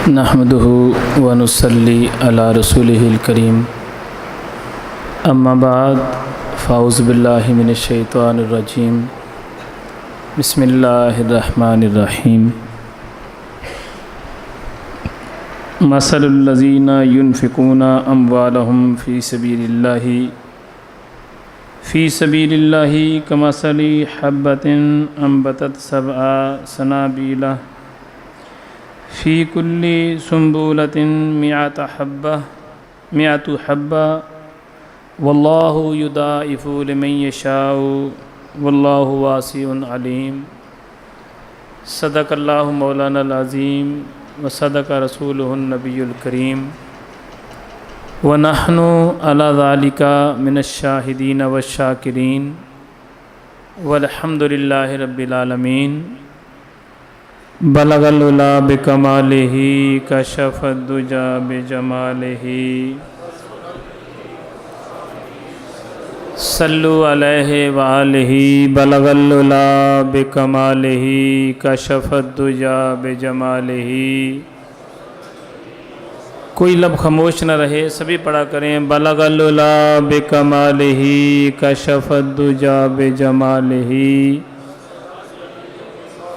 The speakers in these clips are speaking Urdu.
نحمده ونصلي على رسوله الكريم اما بعد فاعوذ باللہ من الشیطان الرجیم بسم اللہ الرحمن الرحیم مثل الذین ينفقون اموالهم في سبيل الله كمثل حبة انبتت 7 سنابل في كل سنبلة 100 حبة والله يضاعف لمن يشاء والله واسع عليم صدق اللہ مولانا العظیم وصدق رسولہ النبی الکریم ونحن على ذلك من الشاہدین والشاکرین والحمد للہ رب العالمین بلغ العلا بکمالہ کشف الدجا بجمالہ صلو علیہ وآلہ بلغ العلا بکمالہ کشف الدجا بجمالہ۔ کوئی لب خاموش نہ رہے، سبھی پڑھا کریں بلغ العلا بکمالہ کشف الدجا بجمالہ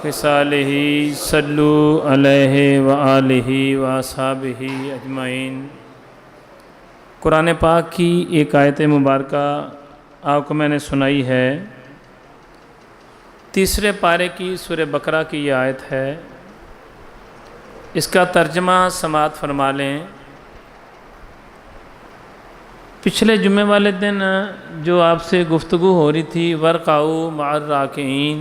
خصالہ صلو علیہ وآلہ واصحابہ اجمعین۔ قرآن پاک کی ایک آیت مبارکہ آپ کو میں نے سنائی ہے، تیسرے پارے کی سورہ بقرہ کی یہ آیت ہے۔ اس کا ترجمہ سماعت فرما لیں۔ پچھلے جمعے والے دن جو آپ سے گفتگو ہو رہی تھی ورکعوا مع الراکعین،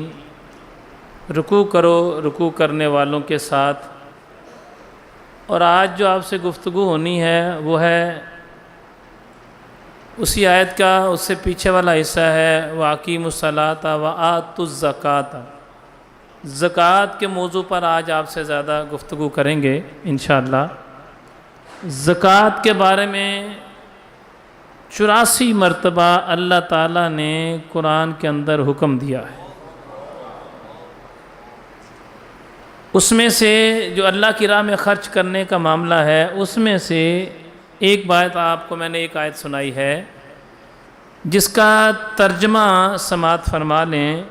رکوع کرو رکوع کرنے والوں کے ساتھ، اور آج جو آپ سے گفتگو ہونی ہے وہ ہے اسی آیت کا اس سے پیچھے والا حصہ ہے وَأَقِیمُوا الصَّلَاةَ وَآتُوا الزَّکَاةَ۔ زکوٰۃ کے موضوع پر آج آپ سے زیادہ گفتگو کریں گے انشاءاللہ۔ زکوٰۃ کے بارے میں 84 مرتبہ اللہ تعالیٰ نے قرآن کے اندر حکم دیا ہے۔ اس میں سے جو اللہ کی راہ میں خرچ کرنے کا معاملہ ہے، اس میں سے ایک بات آپ کو میں نے ایک آیت سنائی ہے جس کا ترجمہ سماعت فرما لیں۔